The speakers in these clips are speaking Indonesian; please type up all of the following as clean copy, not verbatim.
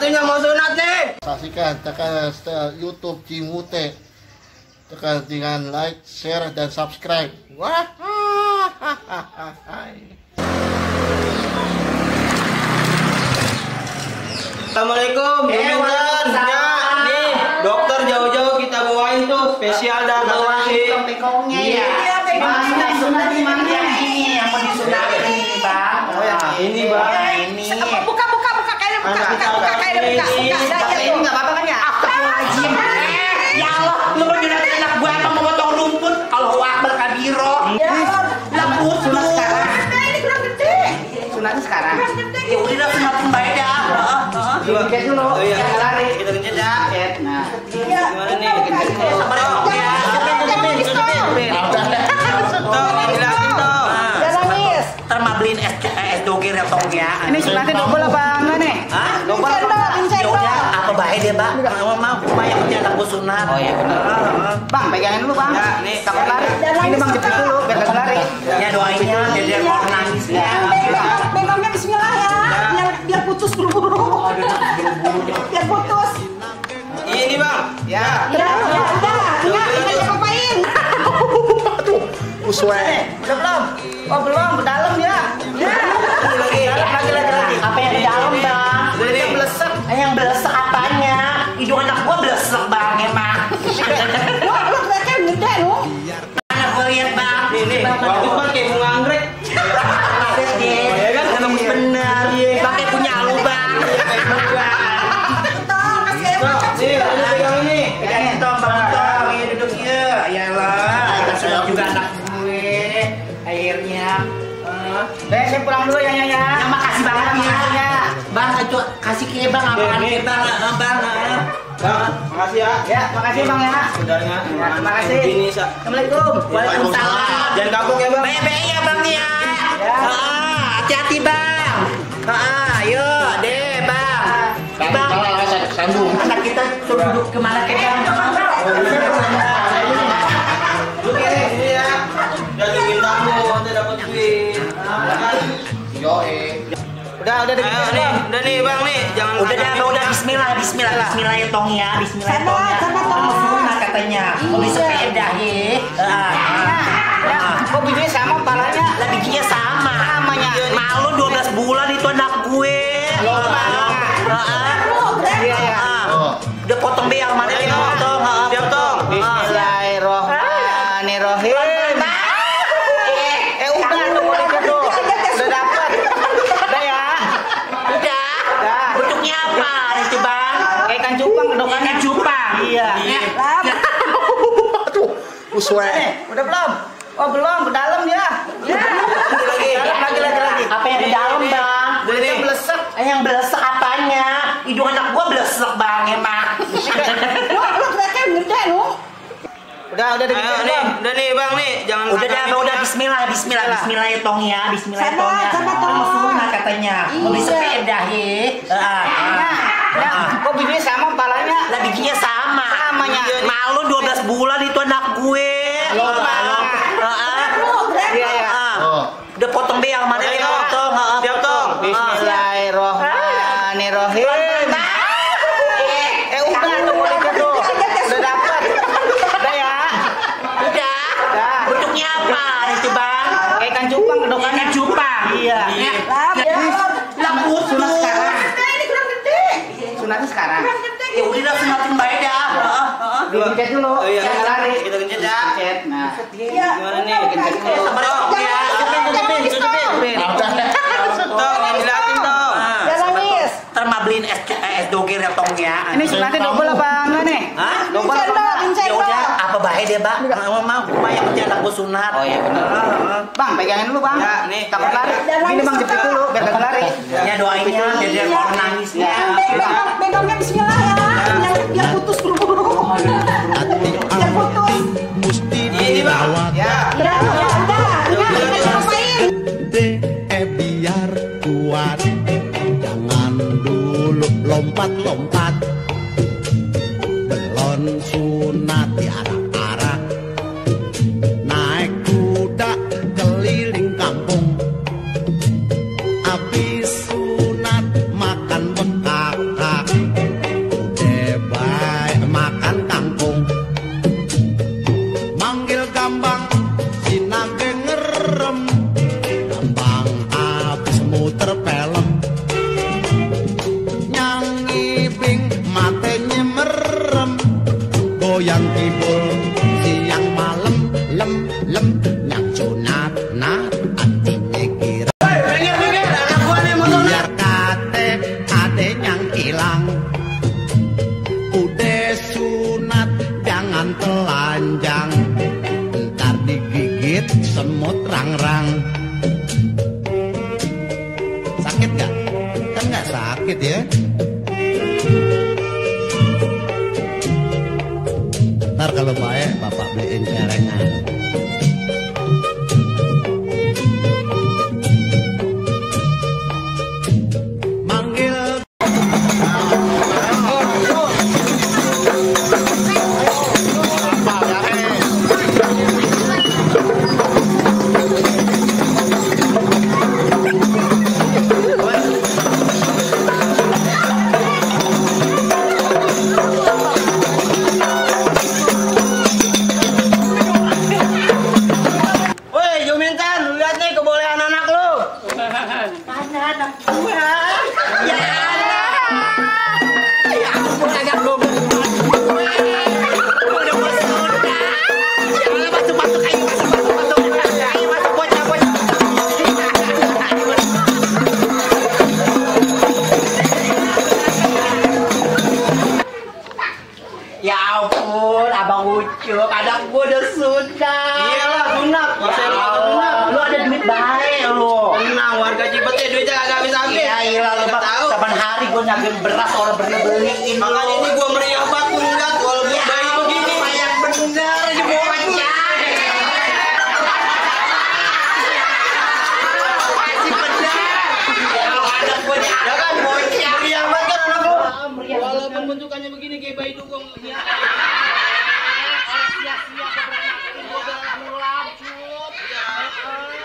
satunya mau sunat nih. Saksikan tekan YouTube Cimute. Tekan dengan like, share, dan subscribe. Wah. Assalamualaikum. Nih, dokter jauh-jauh kita bawain tuh spesial datang sih. Iya, sunat di mana ini? Yang mau disunat ini, Bang. Oh, yang ini, Bang. Ini. Buka kayaknya buka. Ini enggak apa-apa kan ya? Astagfirullahaladzim. Ya Allah, lu mau nyunatin anak gua apa mau potong rumput? Allahu Akbar kabiro. Lah putus. Sunat sekarang. Ini kurang gede. Sunatnya sekarang. Ya udah sunatin baik dah. Dikencet dulu. Oh iya. Jangan lari. Kita kencet ya. Nah. Gimana nih? Kencet dulu. Sabar ya. Ntar mah beliin es doger ya tong ya. Ini sunatnya double apa enggak nih? Hah? Double apa? Ya udah, apa baik deh, Bang. Mau banyak anak gua sunat. Oh iya benar. Bang, pegangin dulu, Bang. Ya, nih. Takut lari. Ini Bang jepit dulu biar enggak lari. Ya doainnya biar dia mau nangis ya. Pegangnya bismillah ya. Biar putus buru-buru. Biar putus. Ini, Bang. Ya. Enggak diapa-apain. Uswe. Udah belum? Oh belum, dalam ya. Lagi. Apa yang di dalam, Bang? Yang belesek. Yang belesek apanya? Hidung anak gua belesek, Bang, emang. Wah, lu ternyata gede lu. Mana gua lihat, Bang? Ini, waktu kan kayak bunga anggrek. Ya kan? Emang bener. Pakai punya lu, Bang. Tong, kasih air makan sih. Nih, udah pegang ini. Pegangin Tom, Bang Tom. Ini duduk ya. Yalah, kasih juga anak gue. Akhirnya. Saya pulang dulu ya. Makasih banget ya. Bang, itu kasih ke Bang apaan Nih, ke Bang? Bang. Bang, makasih ya. Ya, makasih Bang ya. Saudaranya. Terima kasih. Ini, Sa. Assalamualaikum. Waalaikumsalam. Jangan kapok ya, Bang. Baik-baik ya Bang ya. Ya. Hati-hati Bang. Ayo deh Bang. Bang, Sandung. anak kita suruh duduk kemana ke Bang? Ini ya. Udah bikin tamu, nanti dapat duit. Udah Ayo nih, udah nih, Bang nih. Jangan Udah bismillah ya Tong ya. Bismillah ya Tong ya. Sama, Tong. Mau sunat katanya. Mau beli sepeda ya. Kok bijinya sama palanya? Lah bijinya sama. Malu 12 bulan itu anak gue. Udah potong beal mana nih potong. Siap, Tong. Bismillahirrahmanirrahim. Udah tuh. Udah dapat. Udah ya. Udah. Bentuknya apa itu Bang? Kayak ikan cupang kedokannya. Ikan cupang. Iya. Uswe. Udah belum? Oh belum, ke dalam ya. Lagi. Apa yang di dalam Bang? Ini belesek. Yang belesek apanya? Hidung anak gua belesek Bang emang. Wah, lu ternyata gede lu. Udah Ayo nih, udah nih, Bang nih. Jangan Udah bismillah ya Tong ya. Bismillah ya Tong ya. Sama, Tong. Mau sunat katanya. Mau beli sepeda Kok bijinya sama palanya? Lah bijinya sama. Malu 12 bulan itu anak gue. Udah potong beal mana nih potong. Siap, Tong. Bismillahirrahmanirrahim. Udah tuh. Udah dapat. Udah ya. Udah. Bentuknya apa itu Bang? Kayak ikan cupang kedokannya. Ikan cupang. Iya. Lah putus. Sunat sekarang. Ini kurang gede. Sunatnya sekarang. Ya udah sunatin baik dah. Dikencet dulu. Oh iya. Jangan lari. Kita kencet ya. Kencet. Nah. Gimana nih? Kencet dulu. Sabar ya. Tong, yang dilatih, Tong. Jangan nangis. Ntar mah beliin es doger ya Tong ya. Ini sunatnya double apa enggak nih? Hah? Double apa enggak? Ya udah, apa baik deh Bang? Mau banyak anak gua sunat. Oh iya benar. Bang, pegangin dulu Bang. Ya, nih. Takut lari. Ini Bang jepit dulu biar enggak lari. Ya doainnya biar dia mau nangis ya. Pegangnya bismillah ya. Biar putus buru-buru. Biar putus. Ini, Bang. Ya. Biar kuat. Jangan dulu lompat-lompat. Belum sunat diarak-arak. Naik kuda keliling kampung. Habis sunat makan bekak. nggak sakit ya. Ntar kalau baik bapak beliin celengan. Manggil Woi, Jumintan, lu lihat nih kebolehan anak lu. Mana anak gua? Ya Allah. Ya ampun agak gua. Udah masuk dah. Ya Allah, masuk ayo masuk. Ayo masuk bocah. Ya ampun, Abang Ucup, anak gua udah sunat. Iyalah, sunat. Masa Ya lu kagak Allah, sunat? lu ada duit baik lu. Tenang, warga Cipete duitnya kagak habis-habis. Iya, iya lu Nggak Bang. tahu. Saban hari gua nyagin beras orang beliin. Makanya ini gua meriah banget tuh ngeliat walaupun ya, bayi begini. banyak bener di bocah. Masih bener. Kalau anak gua nih Ya kan, bocah. meriah banget kan anak lu. Meriah Walaupun bener. bentukannya begini kayak bayi dugong. Ya.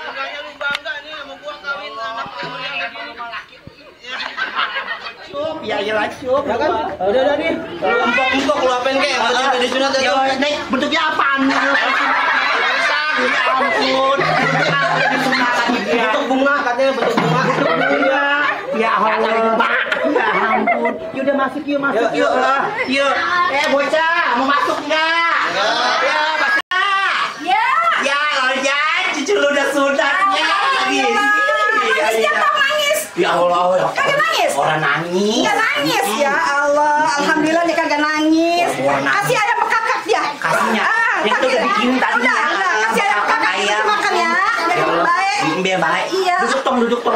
Makanya lu bangga nih sama gua kawin anak lu meriah begini. Cup, ya iyalah cup. Ya kan? Udah nih. Lu empok-empok lu apain kek? Buat jadi disunat ya. Ya, nih bentuknya apaan? Ya ampun. Bentuk bunga katanya bentuk bunga. Iya. Ya Allah. Ya ampun. Yaudah masuk yuk, masuk Yuk, yuk. yuk. Yuk. Bocah, mau masuk nggak? Ya, masuk. Ya. Ya, Lorjan, cucu lu udah sunatnya. Nangis ya, kok nangis? Ya Allah, ya. Kagak nangis? Orang nangis. Nggak nangis ya Allah, alhamdulillah dia kagak nangis. Kasih ayam bekakak dia. Kasihnya. Yang kasih. udah bikin tadi. Udah, kasih ayam bekakak Ayam. itu makan ya. Jadi baik. Biar baik. Iya. Duduk tong.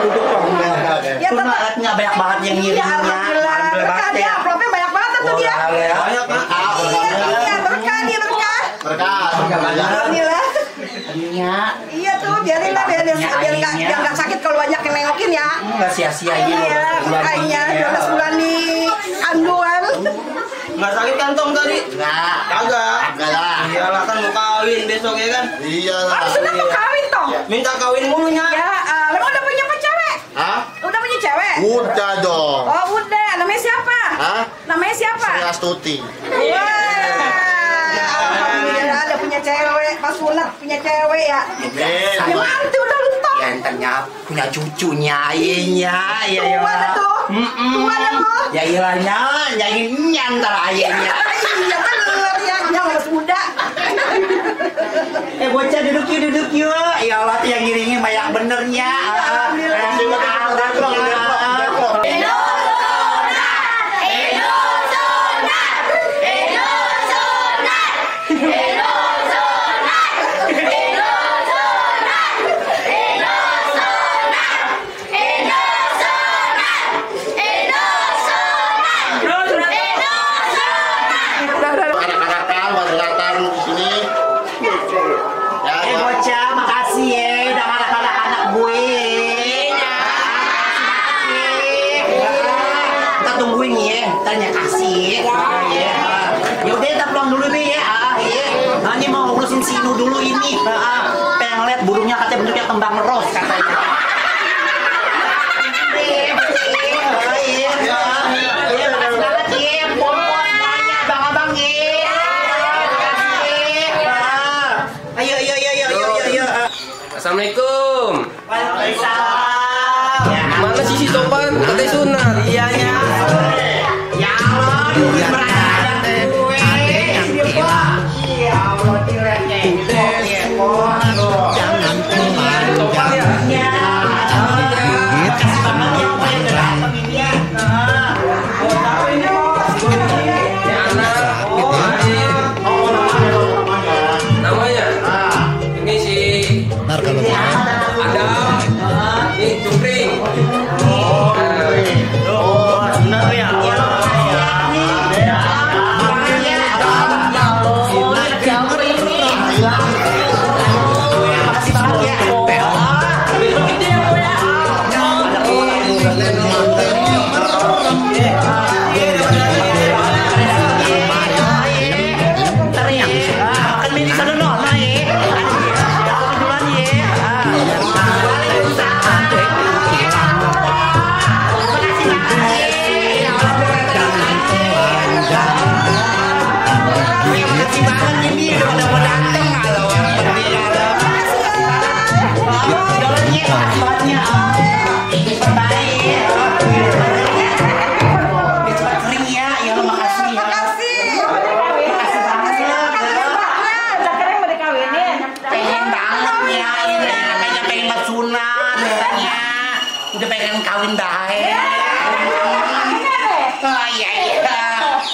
Ya Tuh tetap. nggak banyak banget yang Iya, ngirimnya. alhamdulillah. Berkah dia, amplopnya banyak banget tuh dia. Banyak kan? Iya, berkah dia berkah. Berkat. Alhamdulillah. Iya. Iya tuh, biarin lah biar nggak sakit kalau banyak yang nengokin ya. Nggak sia-sia ini. Iya, makanya 12 bulan di kandungan. Nggak sakit kantong tadi? Enggak. Kagak. Kagak lah. Iyalah kan mau kawin besok ya kan? Iyalah. Oh, sudah mau kawin toh? Minta kawin mulunya. Ya, memang udah punya cewek? Hah? Udah punya cewek? Udah dong. Oh, udah. Namanya siapa? Hah? Namanya siapa? Sri Astuti. Wah, alhamdulillah ada punya cewek. Pas sunat punya cewek ya. Amin. Ya mantu udah lentong. Ya entarnya punya cucunya ayahnya. Ya ya. Tua dah tuh. Tua dah tuh. Ya ilahnya nyanyi antar ayahnya. Iya bener ya. Yang masih muda. Bocah duduk yuk. Ya Allah tuh yang ngiringin banyak benernya. Anak-anak taruh di sini. Ya, ya. Bocah makasih ya udah ngalak-ngalak anak gue. Kita tungguin ya, tanya kasih. Ya. Yaudah kita pulang dulu nih ya. Nah, ini mau ngurusin si Inu dulu ini. Pengen lihat burungnya katanya bentuknya kembang ros katanya. Assalamualaikum. Waalaikumsalam. Ya, Mana sih si Topan? Katanya sunat. iya ya. Ya Allah, duit berada gue. Ya Allah, direk. Jangan kemana. Ya.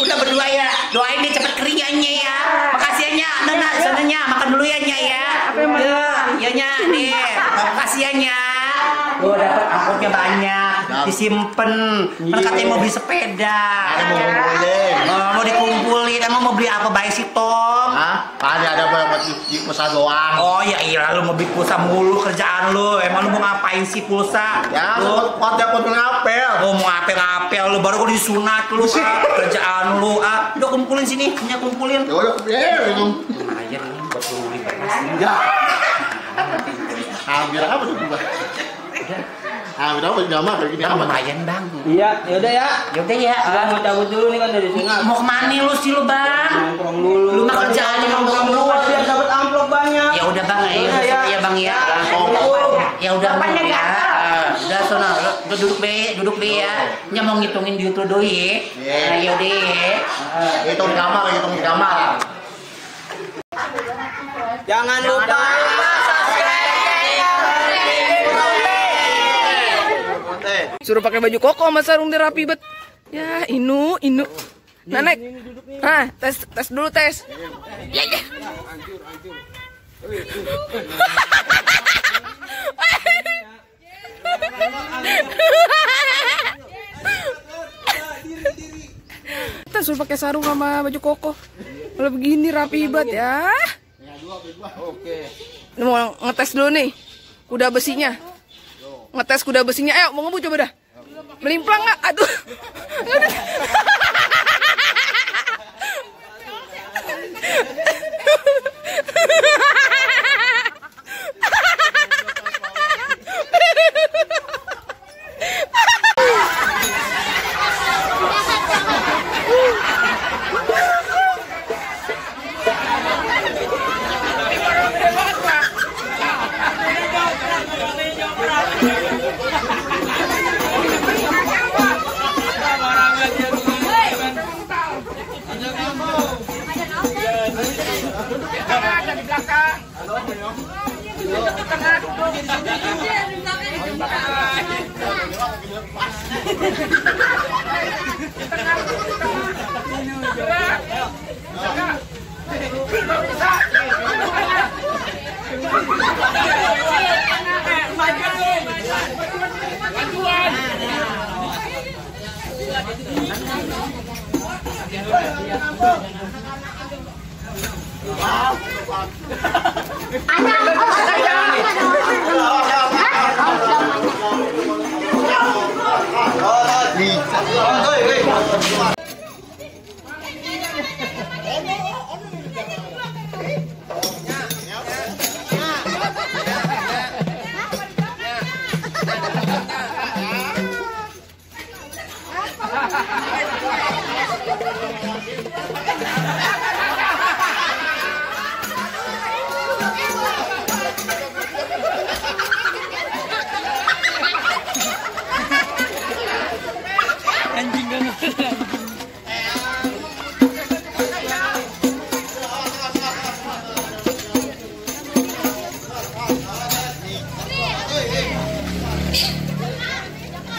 udah berdua ya. Doain dia cepet keringannya ya. Makasih ya, Nana, sananya makan dulu ya, Nya ya. Ya, Nya, nih. Makasih ya, Nya. Tuh dapat amplopnya banyak, disimpen. Kan katanya mau beli sepeda. Mau dikumpulin. Emang mau beli apa baik sih, Tom? Hah? Ada buat di pulsa doang. Oh ya iya, lu mau beli pulsa mulu kerjaan lu. Emang lu mau ngapain sih pulsa? Ya, buat ngapel. Oh mau ngapel lu, baru gua disunat lu. Kerjaan lu. Udah kumpulin sini, punya kumpulin. Ya udah, itu. Aja nih buat lu beli. Ya. Hampir apa tuh, Bang? Hampir apa jamaah kayak gini aman. Lumayan, Bang. Iya, yaudah ya. Yaudah ya. Mau cabut dulu nih kan dari sunat. Mau kemana lu sih lu, Bang? Nongkrong dulu. Lu mah kerjaannya nongkrong dulu. Biar dapat amplop banyak. Ya udah, Bang. Ya, Bang ya. Ya udah, Bang ya. Udah sono, lu duduk be ya. Nya mau ngitungin duit lu dulu ya. Nah, yaudah. Hitung di kamar. Jangan lupa Suruh pakai baju koko sama sarung dia rapi bet. Ya, Inu. Nanek. Tes dulu tes. Ya. Kita suruh pakai sarung sama baju koko. Kalau begini rapi banget ya. Oke. Ini mau ngetes dulu nih kuda besinya. Ngetes kuda besinya. Ayo mau ngebut coba dah. Melimplang nggak? Aduh.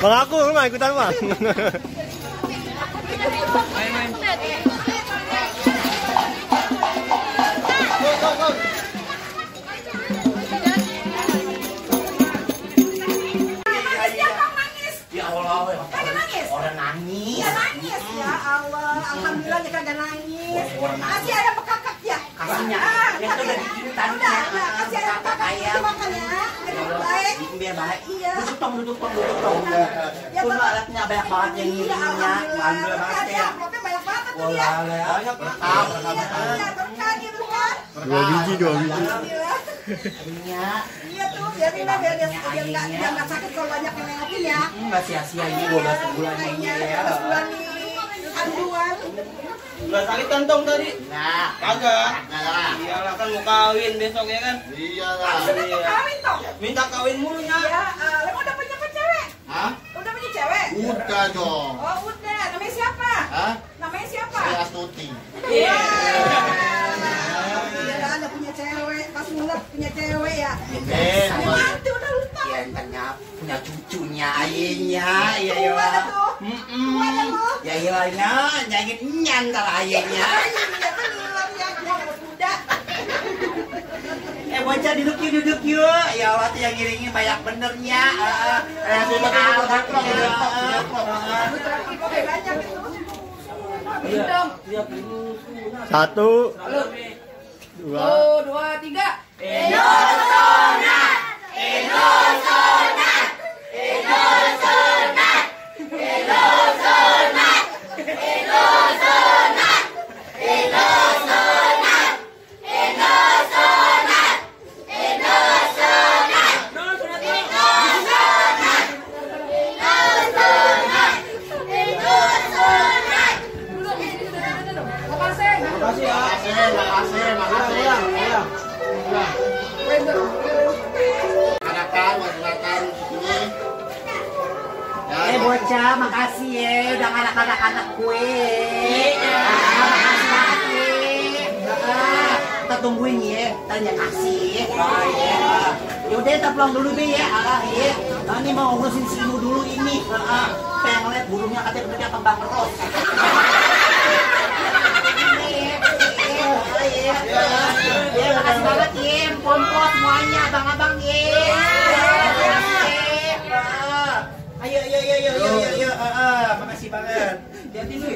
Bang aku lu nggak ikutan bang? Ya Allah, orang nangis. Ya nangis ya Allah, alhamdulillah dia kagak nangis. Kasih ada bekakak ya. Kasihnya, yang itu udah bikin tadi. Kasih ada bekakak itu makan ya. Baik. Biar baik. Iya. Duduk dong. Tuh alatnya banyak banget yang ngirinya. Alhamdulillah banget ya. Kopi banyak banget tuh ya. Banyak berkah. Iya, berkah gitu kan. 2 biji. Alhamdulillah. Minyak. Iya tuh, biar nggak sakit kalau banyak yang nengokin ya. Enggak sia-sia ini 12 bulan ini ya. 12 bulan nih. Kandungan. Udah sakit kantong tadi? Nah, Kagak. nah, Iyalah kan mau kawin besok ya kan? iya lah. Sudah kawin toh? Minta kawin mulu ya. Ya, lo udah punya cewek? Hah? Udah punya cewek? Udah dong. Oh udah, namanya siapa? Hah? Namanya siapa? Saya Astuti. Iya. Iya, ada punya cewek. Pas mulai punya cewek ya. Nanti udah lupa. Ya, punya cucunya ayahnya. Iya, Tua ya. tuh. Tua ya lo. Ya ayahnya jangan nyantar ayahnya. Bocah duduk yuk. Ya Allah tuh yang ngiringin banyak benernya. Satu, dua, 1, 2, 3. Makasih ya. Makasih. Anak-anak sini. Bocah, makasih ya udah anak kue. Makasih banget ya. Kita tungguin ya, tanya kasih. Yaudah, kita pulang dulu deh ya. Ini mau ngurusin si Inu dulu ini. Pengen ngeliat burungnya katanya benernya kembang ros. Makasih banget ya, pompos semuanya, abang-abang ya. Ayo, makasih banget. Hati-hati lu.